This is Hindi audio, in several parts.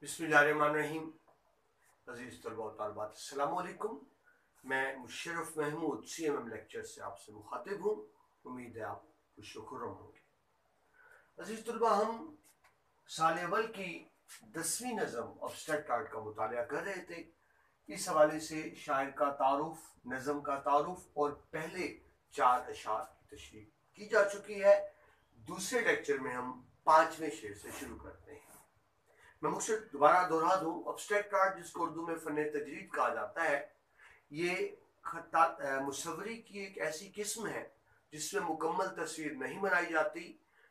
बिस्मिल्लाहिर्रहमानिर्रहीम। अजीज़ तलबा व तालिबात, अस्सलामु अलैकुम। मैं मुशर्रफ महमूद CMM लेक्चर से आपसे मुखातिब हूँ। उम्मीद है आप खुश-व-खुर्रम होंगे। अजीज़ तलबा, हम साल अव्वल की 10वीं नज़म अब्स्ट्रैक्ट आर्ट का मुतालिया कर रहे थे। इस हवाले से शायर का तारुफ, नज़म का तारुफ और पहले 4 अशार की तशरीह की जा चुकी है। दूसरे लेक्चर में हम 5वें शेर से शुरू करते हैं। मैं मुझसे दोबारा दोहरा दूं, अब्स्ट्रैक्ट आर्ट जिसको उर्दू में फ़न तजरीद कहा जाता है, ये मुसव्वरी की एक ऐसी किस्म है जिसमें मुकम्मल तस्वीर नहीं बनाई जाती,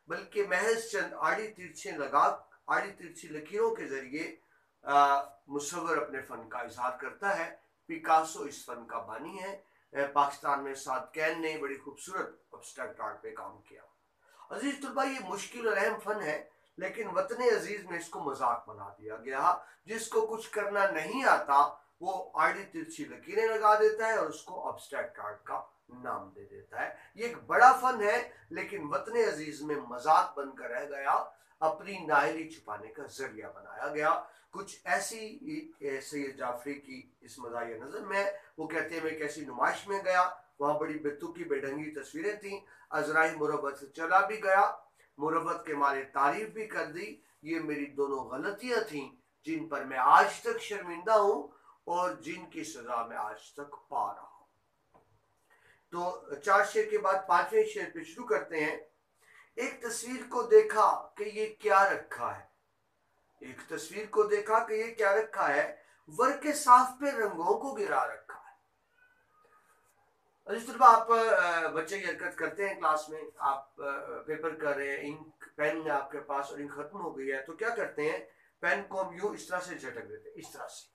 बल्कि महज चंद आड़ी तिरछी लकीरों के ज़रिए मुसव्वर अपने फ़न का इजहार करता है। पिकासो इस फ़न का बानी है। पाकिस्तान में साद कैन ने बड़ी खूबसूरत अब्स्ट्रैक्ट आर्ट पे काम किया। अजीज तलबा, ये मुश्किल और अहम फ़न है, लेकिन वतन अजीज में इसको मजाक बना दिया गया। जिसको कुछ करना नहीं आता वो आड़ी तिरछी लकीरें लगा देता है और उसको अब्स्ट्रैक्ट आर्ट का नाम दे देता है। ये एक बड़ा फन है, लेकिन वतन अजीज में मजाक बनकर रह गया, अपनी नाहली छुपाने का जरिया बनाया गया। कुछ ऐसी सैयद जाफरी की इस मज़ाहिया नज़र में, वो कहते हैं मैं कैसी नुमाइश में गया, वहाँ बड़ी बेतुकी बेढंगी तस्वीरें थी, अजराई मुरब्बत से चला भी गया, मुरब्बत के मारे तारीफ भी कर दी। ये मेरी दोनों गलतियां थीं जिन पर मैं आज तक शर्मिंदा हूं और जिनकी सजा मैं आज तक पा रहा हूं। तो 4 शेर के बाद 5वें शेर पे शुरू करते हैं। एक तस्वीर को देखा कि ये क्या रखा है, एक तस्वीर को देखा कि ये क्या रखा है, वर्क के साफ पे रंगों को गिरा रखा है। जिस तरह आप बच्चे की हरकत करते हैं क्लास में, आप पेपर कर रहे हैं, इंक पेन है आपके पास और इंक खत्म हो गई है, तो क्या करते हैं, पेन को हम यूं इस तरह से झटक देते हैं, इस तरह से।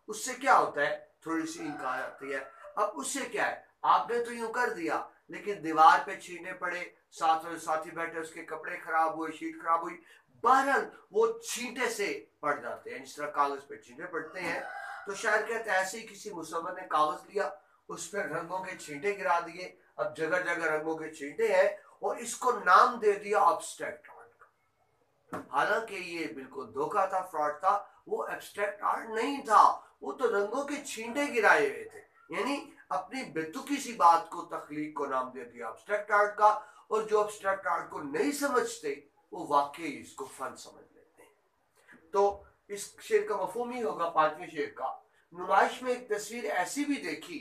उससे क्या होता है, थोड़ी सी इंक आ जाती है। अब उससे क्या है, आपने तो यूं कर दिया, लेकिन दीवार पे छींटे पड़े, साथी बैठे, उसके कपड़े खराब हुए, शीट खराब हुई, बहरहाल वो छींटे से पड़ जाते हैं, जिस तरह कागज पे छींटे पड़ते हैं। तो शायर कहते हैं ऐसे ही किसी मुसव्विर ने कागज लिया, उस पर रंगों के छींटे गिरा दिए। अब जगह जगह रंगों के छींटे हैं और इसको नाम दे दिया अब्स्ट्रैक्ट आर्ट का। हालांकि ये बिल्कुल धोखा था, फ्रॉड था। वो एब्स्ट्रैक्ट आर्ट नहीं था, वो तो रंगों के छींटे गिराए हुए थे। यानी अपनी बेतुकी सी बात को, तख्लीक को नाम दे दिया अब्स्ट्रैक्ट आर्ट का। और जो अब्स्ट्रैक्ट आर्ट को नहीं समझते वो वाकई इसको फन समझ लेते हैं। तो इस शेर का मफहूम ही होगा 5वें शेर का। नुमाइश में एक तस्वीर ऐसी भी देखी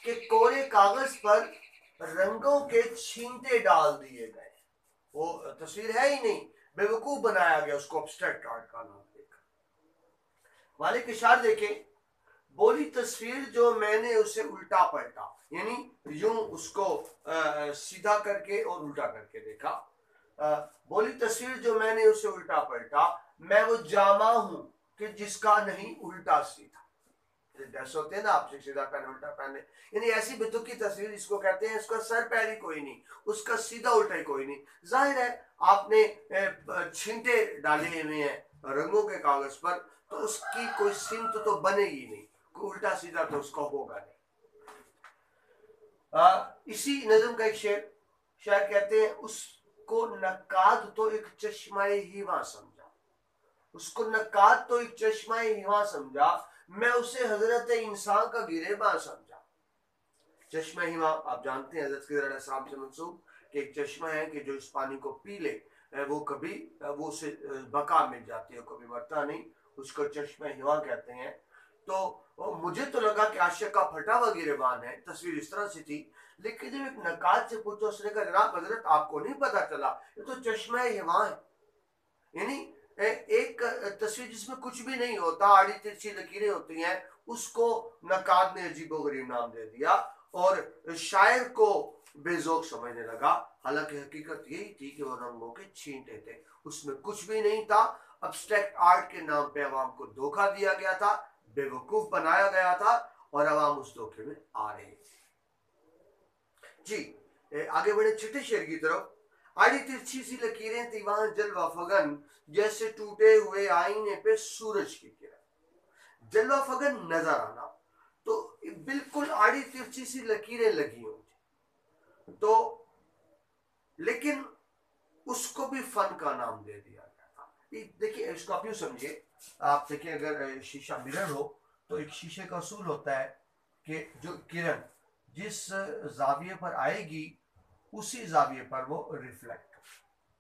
कि कोरे कागज पर रंगों के छींटे डाल दिए गए। वो तस्वीर है ही नहीं, बेवकूफ बनाया गया, उसको अब्स्ट्रैक्ट आर्ट का नाम देकर। वाले के शार देखें, बोली तस्वीर जो मैंने उसे उल्टा पलटा, यानी यूं उसको सीधा करके और उल्टा करके देखा। बोली तस्वीर जो मैंने उसे उल्टा पलटा, मैं वो जामा हूं कि जिसका नहीं उल्टा सीधा। ड्रेस होते हैं ना, आपसे सीधा पहने उल्टा पहने, यानी ऐसी बेतुकी तस्वीर इसको कहते हैं, इसका सर पैर ही कोई नहीं, उसका सीधा उल्टा ही कोई नहीं। जाहिर है आपने छींटे डाले हुए हैं रंगों के कागज पर, तो उसकी कोई सिमत तो बनेगी नहीं, कोई उल्टा सीधा तो उसका होगा नहीं। इसी नज़म का एक शेर, शायर कहते हैं उसको नकाद तो एक चश्माए हिवा समझा, उसको नकाद तो एक चश्माए हिवा समझा, मैं उसे हजरत इंसान का गिरेबान समझा। चश्मा हिमा आप जानते हैं, हजरत खिज़र अलैहिस्सलाम से मंसूब कि एक चश्मा है कि जो इस पानी को पी ले वो कभी वो उसे बका मिल जाती है, कभी मरता नहीं, उसको चश्मा हिमा कहते हैं। तो मुझे तो लगा कि आशिक का फटा हुआ गिरेबान है, तस्वीर इस तरह से थी। लेकिन जब एक नकाद से पूछा, उसने कहा जनाब हजरत आपको नहीं पता चला, ये तो चश्मा हिमा है। यानी एक तस्वीर जिसमें कुछ भी नहीं होता, आड़ी तिरछी लकीरें होती हैं, उसको नकाद ने अजीबोगरीब नाम दे दिया और शायर को बेजोक समझने लगा। हालांकि हकीकत यही थी कि वो रंगों के छींटे थे, उसमें कुछ भी नहीं था। अब्स्ट्रैक्ट आर्ट के नाम पे अवाम को धोखा दिया गया था, बेवकूफ बनाया गया था और अवाम उस धोखे में आ रहे थे। जी आगे बढ़े छठे शेर की तरफ। आड़ी तिरछी सी लकीरें थी वहां जलवा फगन, जैसे टूटे हुए आईने पे सूरज की किरण। जलवा फगन नजर आना, तो बिल्कुल आड़ी तिरछी सी लकीरें लगी होंगी, तो लेकिन उसको भी फन का नाम दे दिया गया था। देखिए इसको आप यूँ समझिए, आप देखिए अगर शीशा मिरर हो तो एक शीशे का असूल होता है कि जो किरण जिस जाविये पर आएगी उसी जाविये पर वो रिफ्लेक्ट,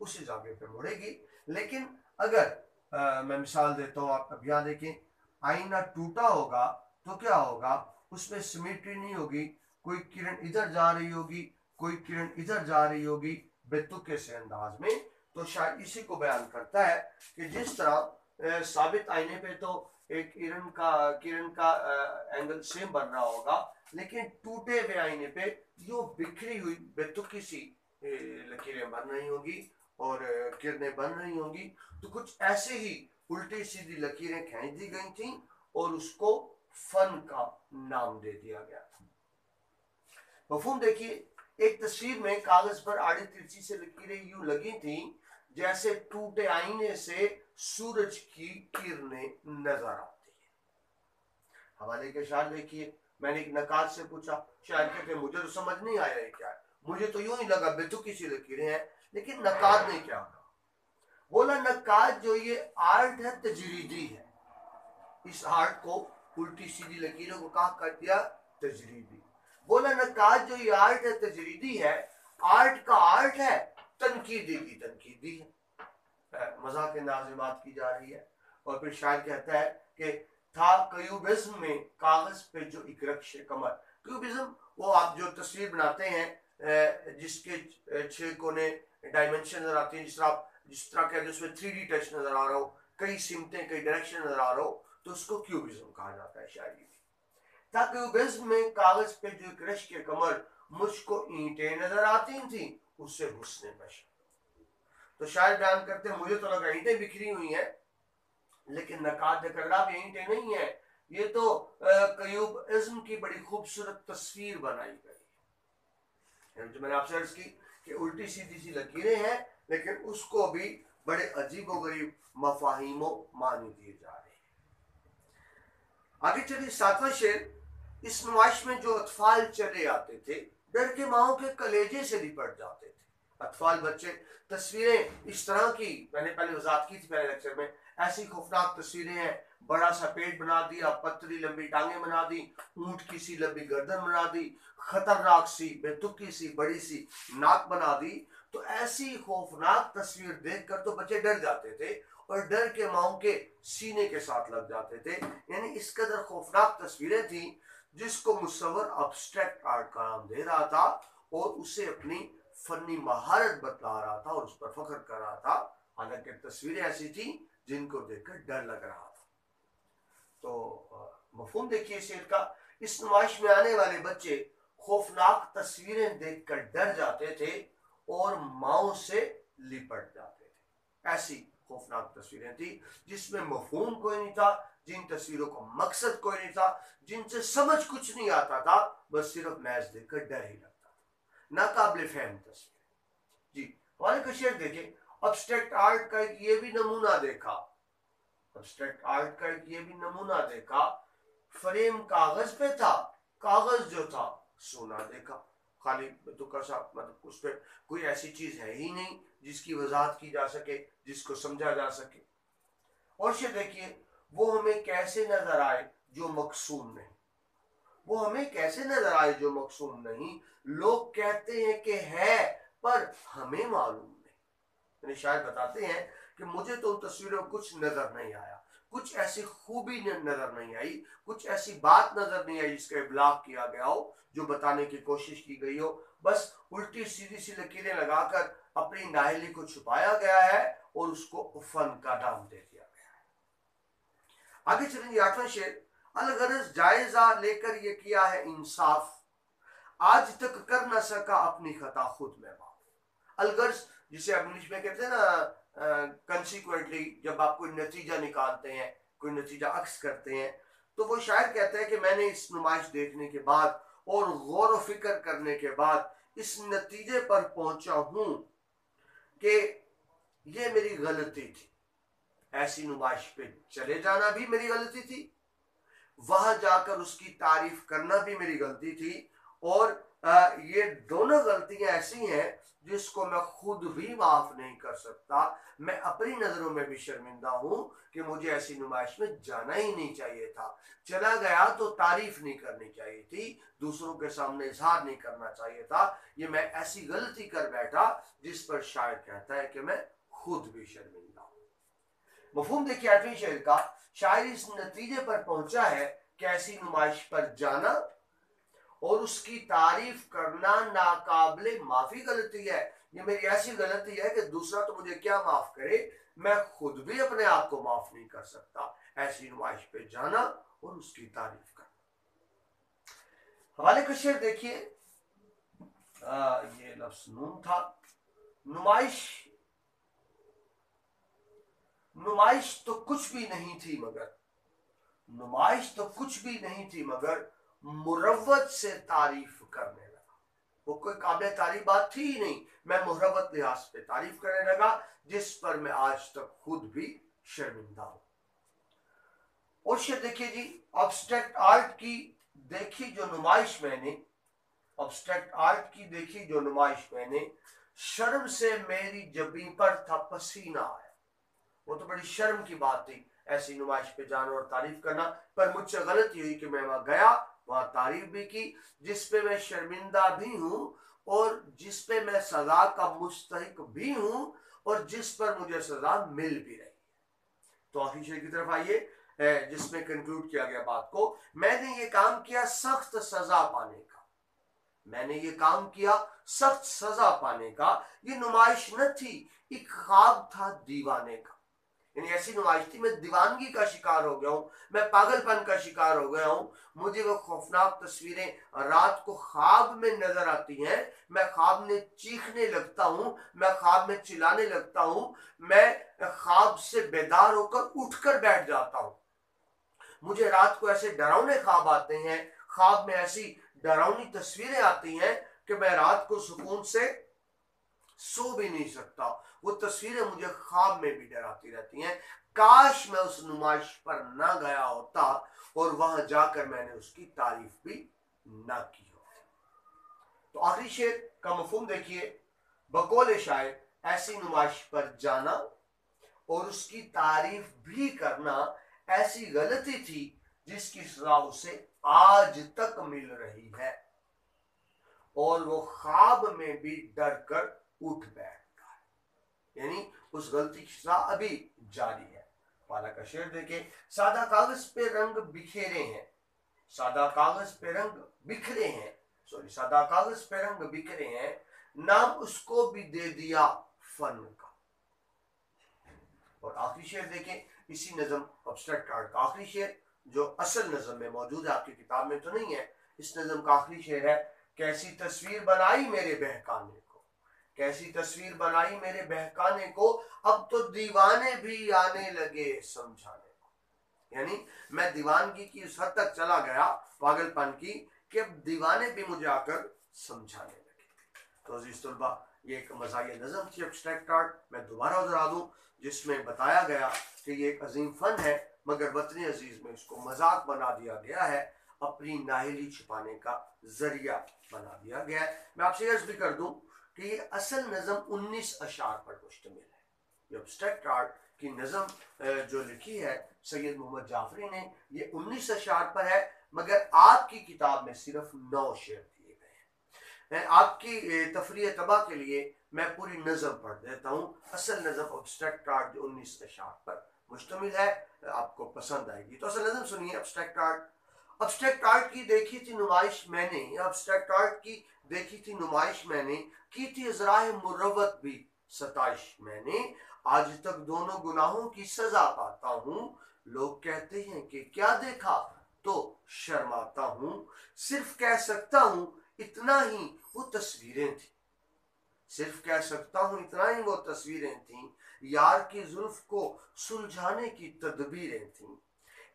उसी जाविये पर मुड़ेगी। लेकिन अगर मैं मिसाल देता हूँ, आप अब यहाँ देखें, आईना टूटा होगा तो क्या होगा, उसमें सिमेट्री नहीं होगी, कोई किरण इधर जा रही होगी, कोई किरण इधर जा रही होगी बेतुके से अंदाज में। तो शायद इसी को बयान करता है कि जिस तरह साबित आईने पे तो एक किरण का एंगल सेम बन रहा होगा, लेकिन टूटे हुए आईने पे जो बिखरी हुई बेतुकी सी लकीरें बन रही होंगी और किरणें बन रही होंगी। तो कुछ ऐसे ही उल्टी सीधी लकीरें खींच दी गई थी और उसको फन का नाम दे दिया गया था। मफहूम देखिए, एक तस्वीर में कागज पर आड़ी तिरछी से लकीरें यूं लगी थी जैसे टूटे आईने से सूरज की किरणें नजर आती है। हवाले के शायर देखिए, मैंने एक नकाद से पूछा, शायर कहते मुझे तो समझ नहीं आया है क्या है, मुझे तो यूं ही लगा बेतुकी सी लकीरें हैं, लेकिन नकाद ने क्या कहा, बोला नकाद जो ये आर्ट है तजरीदी है, इस आर्ट को उल्टी सीधी लकीरों को कहा कर दिया तजरीदी। बोला नकाद जो ये आर्ट है तजरीदी है, आर्ट का आर्ट है, तनकीदी की तनकीदी है। मजाक अंदाज में बात की जा रही है। और फिर शायर कहता है कि था क्यूबिज्म में कागज पे जो एक रक्श कमर। क्यूबिज्म वो आप जो तस्वीर बनाते हैं जिसके 6 कोने डायमेंशन नजर आती है, जिस तरह के उसमें 3D टच नजर आ रहा हो, कई सिमतें कई डायरेक्शन नजर आ रहा हो, तो उसको क्यूबिज्म कहा जाता है शायरी में। था क्यूबिज्म में कागज पे जो एक रक्श के कमर, मुझको ईंटें नजर आती थी उससे हुस्ने बशर। तो शायर बयान करते हैं मुझे तो लगा ईंटें बिखरी हुई हैं, लेकिन नकाद कर रहा भी ईंटें नहीं है, ये तो क्यूबिज्म की बड़ी खूबसूरत तस्वीर बनाई गई है। जो मैंने आपसे अर्ज की कि उल्टी सीधी सी लकीरें हैं, लेकिन उसको भी बड़े अजीब व गरीब मफाहिमो मानी दिए जा रहे हैं। आगे चलिए 7वां शेर। इस नुमाइश में जो अतफाल चले आते थे, डर के माओ के कलेजे से लिपट जाते थे। अतफाल बच्चे, तस्वीरें इस तरह की मैंने पहले वजात की थी पहले लेक्चर में, ऐसी खौफनाक तस्वीरें हैं, बड़ा सा पेट बना दिया, पतली लंबी टांगें बना दी, ऊंट की सी लंबी गर्दन बना दी, खतरनाक सी बेतुकी सी बड़ी सी नाक बना दी। तो ऐसी खौफनाक तस्वीर देखकर तो बच्चे डर जाते थे और डर के माओ के सीने के साथ लग जाते थे। यानी इस कदर खौफनाक तस्वीरें थी जिसको मुसव्वर अब्स्ट्रैक्ट आर्ट का नाम दे रहा था और उसे अपनी फनी महारत बतला रहा था और उस पर फख्र कर रहा था। हालांकि तस्वीरें ऐसी थी जिनको देखकर डर लग रहा था। तो मफहूम देखिए शेर का, इस नुमाइश में आने वाले बच्चे खौफनाक तस्वीरें देखकर डर जाते थे और माओ से लिपट जाते थे। ऐसी खौफनाक तस्वीरें थी जिसमें मफहूम कोई नहीं था, जिन तस्वीरों का मकसद कोई नहीं था, जिनसे समझ कुछ नहीं आता था, बस सिर्फ मैच देखकर डर ही लगता था, नाकाबिल फहम तस्वीर। जी हमारे का शेर देखें, अब्स्ट्रैक्ट आर्ट का एक ये भी नमूना देखा, अब्स्ट्रैक्ट आर्ट का एक ये भी नमूना देखा, फ्रेम कागज पे था, कागज जो था सोना देखा। खाली तो सा मतलब उस पर कोई ऐसी चीज है ही नहीं जिसकी वजाहत की जा सके, जिसको समझा जा सके। और शेर देखिए, वो हमें कैसे नजर आए जो मकसूम नहीं, वो हमें कैसे नजर आए जो मकसूम नहीं, लोग कहते हैं कि है पर हमें मालूम नहीं। यानी शायद बताते हैं कि मुझे तो उन तस्वीरों में कुछ नजर नहीं आया, कुछ ऐसी खूबी नजर नहीं आई, कुछ ऐसी बात नजर नहीं आई जिसका इब्लाग किया गया हो, जो बताने की कोशिश की गई हो। बस उल्टी सीधी सी लकीरें लगाकर अपनी नाहली को छुपाया गया है और उसको फन का नाम दे दिया गया है। आगे चलेंगे 8वां शेर। अलगरज जायजा लेकर ये किया है इंसाफ, आज तक कर न सका अपनी खता खुद में माफ। अलगर्ज जिसे आप इंग्लिश में कहते हैं ना कंसिक्वेंटली, जब आप कोई नतीजा निकालते हैं, कोई नतीजा अक्स करते हैं, तो वो शायर कहता है कि मैंने इस नुमाइश देखने के बाद और गौर व फिक्र करने के बाद इस नतीजे पर पहुंचा हूं कि ये मेरी गलती थी, ऐसी नुमाइश पे चले जाना भी मेरी गलती थी, वहां जाकर उसकी तारीफ करना भी मेरी गलती थी, और ये दोनों गलतियां ऐसी हैं जिसको मैं खुद भी माफ नहीं कर सकता। मैं अपनी नजरों में भी शर्मिंदा हूं कि मुझे ऐसी नुमाइश में जाना ही नहीं चाहिए था। चला गया तो तारीफ नहीं करनी चाहिए थी, दूसरों के सामने इजहार नहीं करना चाहिए था। ये मैं ऐसी गलती कर बैठा जिस पर शायर कहता है कि मैं खुद भी शर्मिंदा हूं। मफहूम देखिए 8वें शेर का। शायर इस नतीजे पर पहुंचा है कि ऐसी नुमाइश पर जाना और उसकी तारीफ करना नाकाबिले माफी गलती है। ये मेरी ऐसी गलती है कि दूसरा तो मुझे क्या माफ करे, मैं खुद भी अपने आप को माफ नहीं कर सकता। ऐसी नुमाइश पे जाना और उसकी तारीफ करना। हवाले का शेर देखिए, ये लफ्ज नून था। नुमाइश नुमाइश तो कुछ भी नहीं थी मगर, नुमाइश तो कुछ भी नहीं थी मगर मुरव्वत से तारीफ करने लगा। वो कोई काबिल तारीफ बात थी ही नहीं, मैं मुरव्वत लिहाज पे तारीफ करने लगा जिस पर मैं आज तक खुद भी शर्मिंदा हूं। और शेर देखिए जी, एब्स्ट्रैक्ट आर्ट की देखी जो नुमाइश मैंने, एब्स्ट्रैक्ट आर्ट की देखी जो नुमाइश मैंने, शर्म से मेरी जबी पर था पसीना आया। वो तो बड़ी शर्म की बात थी ऐसी नुमाइश पे जाना और तारीफ करना, पर मुझसे गलती हुई कि मैं वहां गया, वहां तारीफ भी की जिस पे मैं शर्मिंदा भी हूं और जिस पे मैं सजा का मुस्तहिक भी हूं और जिस पर मुझे सजा मिल भी रही है। तो आखिरी शेर की तरफ आइए जिसमें कंक्लूड किया गया बात को। मैंने ये काम किया सख्त सजा पाने का, मैंने ये काम किया सख्त सजा पाने का। ये नुमाइश न थी, एक ख्वाब था दीवाने का। यानी ऐसी नुमाइश थी, मैं दीवानगी का शिकार हो गया हूं, मैं पागलपन का शिकार हो गया हूं। मुझे वो खौफनाक तस्वीरें रात को ख्वाब में नजर आती हैं, मैं ख्वाब में चीखने लगता हूं, मैं ख्वाब में चिल्लाने लगता हूं, मैं ख्वाब से बेदार होकर उठकर बैठ जाता हूं। मुझे रात को ऐसे डरावने ख्वाब आते हैं, ख्वाब में ऐसी डरावनी तस्वीरें आती हैं कि मैं रात को सुकून से सो भी नहीं सकता। वो तस्वीरें मुझे ख्वाब में भी डराती रहती हैं। काश मैं उस नुमाइश पर ना गया होता और वहां जाकर मैंने उसकी तारीफ भी ना की होती। तो आखिरी शेर का मफहूम देखिए, बकौल शायर ऐसी नुमाइश पर जाना और उसकी तारीफ भी करना ऐसी गलती थी जिसकी सजा उसे आज तक मिल रही है और वो ख्वाब में भी डर कर उठ बैठता है। यानी उस गलती की सजा अभी जारी है। वाला का शेर देखे, सादा कागज पे रंग बिखेरे हैं, सादा कागज पे रंग बिखरे हैं, सादा कागज पे रंग बिखरे हैं, नाम उसको भी दे दिया फन का। और आखिरी शेर देखें इसी नज़म एब्स्ट्रैक्ट आर्ट का आखिरी शेर, जो असल नज़म में मौजूद है, आपकी किताब में तो नहीं है। इस नज़म का आखिरी शेर है, कैसी तस्वीर बनाई मेरे बहकाने को, कैसी तस्वीर बनाई मेरे बहकाने को, अब तो दीवाने भी आने लगे समझाने को। यानी मैं दीवानगी की उस हद तक चला गया, पागलपन की, कि अब दीवाने भी मुझे आकर समझाने लगे। तो अजीज तलबा, ये एक मज़ाहिया नज़म थी एब्स्ट्रैक्ट आर्ट। मैं दोबारा दोहरा दूं, जिसमें बताया गया कि ये एक अजीम फन है मगर वतन अजीज में इसको मजाक बना दिया गया है, अपनी नाहिली छुपाने का जरिया बना दिया गया है। मैं आपसे अर्ज भी कर दूं कि ये असल नज़म 19 अशार पर मुश्तमिल है। ये एब्स्ट्रैक्ट आर्ट की नज़म जो लिखी है सैयद मोहम्मद जाफरी ने, ये 19 अशार पर है, मगर आपकी किताब में सिर्फ 9 शेर दिए गए हैं। आपकी तफरीह तबा के लिए मैं पूरी नज़म पढ़ देता हूँ। असल नज़म एब्स्ट्रैक्ट आर्ट जो 19 अशार पर मुश्तमिल है, आपको पसंद आएगी। तो असल नज़म सुनिए। Abstract art. एब्स्ट्रैक्ट आर्ट की देखी थी नुमाइश मैंने, एब्स्ट्रैक्ट आर्ट की देखी थी नुमाइश मैंने, की थी इज़राए मुरव्वत भी सताइश मैंने, आज तक दोनों गुनाहों की सजा पाता हूँ। लोग कहते हैं कि क्या देखा, तो शर्माता हूँ। सिर्फ कह सकता हूँ इतना ही वो तस्वीरें थी, सिर्फ कह सकता हूँ इतना ही वो तस्वीरें थीं, यार की जुल्फ को सुलझाने की तदबीरें थीं।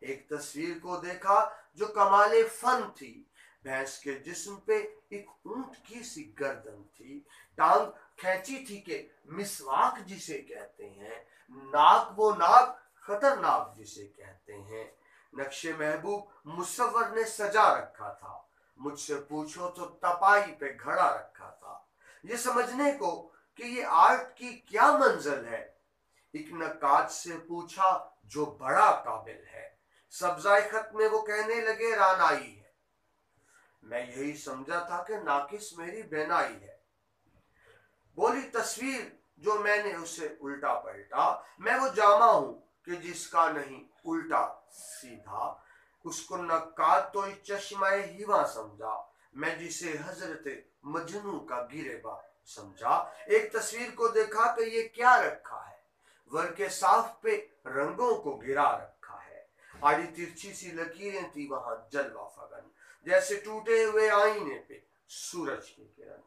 एक तस्वीर को देखा जो कमाले फन थी, भैंस के जिस्म पे एक ऊंट की सी गर्दन थी, टांग खींची थी के मिसवाक जिसे कहते हैं, नाक वो नाक खतरनाक जिसे कहते हैं, नक्शे महबूब मुसव्वर ने सजा रखा था, मुझसे पूछो तो तपाई पे घड़ा रखा था, ये समझने को कि ये आर्ट की क्या मंजिल है, एक नक्काश से पूछा जो बड़ा काबिल है। सब्जाए खत में वो कहने लगे रानाई है। मैं यही समझा था कि नाकिस मेरी बेनाई है। बोली तस्वीर जो मैंने उसे उल्टा पलटा, मैं वो जामा हूं कि जिसका नहीं उल्टा सीधा। उसको नक्काद तो चश्माए हीवा समझा, मैं जिसे हजरत मजनू का गिरेबा समझा। एक तस्वीर को देखा कि ये क्या रखा है, वर के साफ पे रंगों को गिरा रखा है। आड़ी तिरछी सी लकीरें थी वहां जलवा फगन, जैसे टूटे हुए आईने पे सूरज की किरण।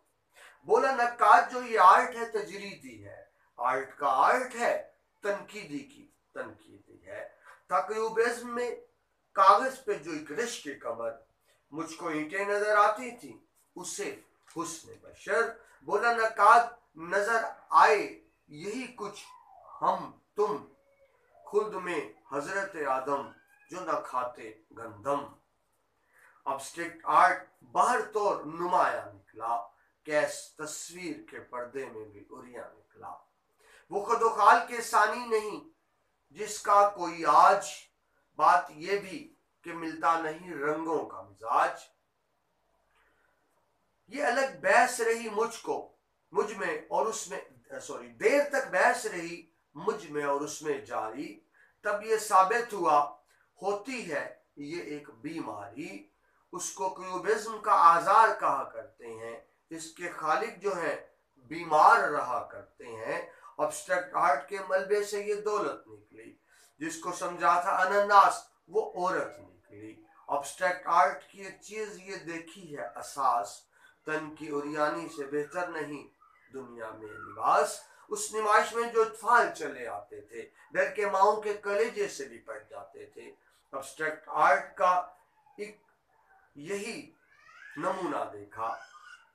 बोला नक्काद जो ये आर्ट है तजरीदी है, आर्ट का आर्ट है तनकीदी की तनकीदी है। तकरीबेज़्म में कागज पे जो एक रश की कमर मुझको ईंटें नजर आती थी, उसे हुस्न बशर। बोला नक्काद नजर आए यही कुछ हम तुम, खुद में हजरत आदम जो न खाते गंदम। अब्स्ट्रैक्ट आर्ट बाहर तो नुमाया निकला, कैस तस्वीर के पर्दे में भी उरिया निकला। वो खुदोखाल के सानी नहीं जिसका कोई आज, बात ये भी कि मिलता नहीं रंगों का मिजाज। ये अलग बहस रही मुझको मुझ में और उसमें, सॉरी, देर तक बहस रही मुझ में और उसमें जारी। तब ये साबित हुआ होती है ये एक बीमारी। उसको क्यूबिज्म का आजार कहा करते हैं। इसके खालिक जो है बीमार रहा करते हैं। अब्स्ट्रैक्ट आर्ट के मलबे से ये दौलत निकली, जिसको समझा था अनन्नास वो औरत निकली। अब्स्ट्रैक्ट आर्ट की एक चीज ये देखी है असास, तन की उरियानी से बेहतर नहीं दुनिया में लिबास। उस निमाइश में जो इत्फाल चले आते थे, डर के माओ के कलेजे से लिपट जाते थे। अब्स्ट्रैक्ट आर्ट का एक यही नमूना देखा,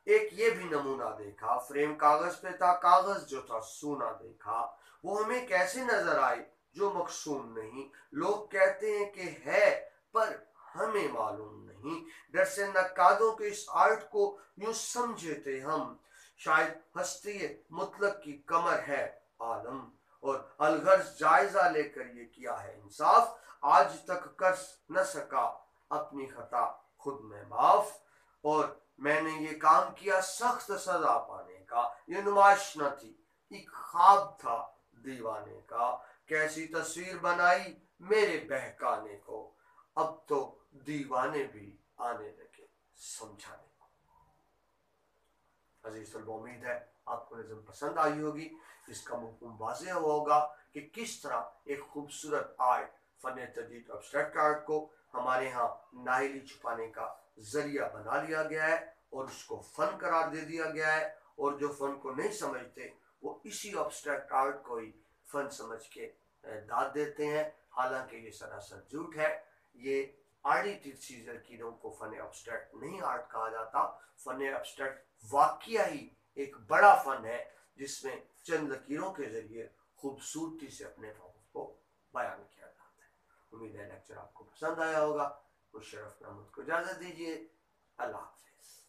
एक ये भी नमूना देखा। फ्रेम कागज पे था, कागज जो था सूना देखा। वो हमें कैसे नजर आए जो मकसूम नहीं। लोग कहते हैं कि है पर हमें मालूम नहीं। डर से नक्कादों के इस आर्ट को यूं समझे थे हम, शायद हस्ती मुतलक की कमर है आलम। और अलगर्ज जायजा लेकर ये किया है इंसाफ, आज तक कर न सका अपनी खता खुद में माफ। और मैंने ये काम किया सख्त सजा पाने का, ये नुमाइश न थी एक ख्वाब था दीवाने का। कैसी तस्वीर बनाई मेरे बहकाने को, अब तो दीवाने भी आने लगे समझाने को। अजीज तलबा, उम्मीद है आपको नज़म पसंद आई होगी, जिसका मफ़हूम वाज़ेह होगा कि किस तरह एक खूबसूरत आर्ट, फन तजदीद अब्स्ट्रैक्ट आर्ट को हमारे यहाँ नाहिली छुपाने का जरिया बना लिया गया है और उसको फन करार दे दिया गया है। और जो फन को नहीं समझते वो इसी अब्स्ट्रैक्ट आर्ट को ही फन समझ के दाद देते हैं, हालांकि ये सरासर झूठ है। ये आड़ी तिरछी लकीरों को फन अब्स्ट्रैक्ट नहीं आर्ट कहा जाता। फन अब्स्ट्रैक्ट वाकया ही एक बड़ा फन है जिसमें चंद लकीरों के जरिए खूबसूरती से अपने भावों को बयान किया जाता है। उम्मीद है लेक्चर आपको पसंद आया होगा। मुशर्रफ महमूद को इजाजत दीजिए। अल्लाह हाफिज।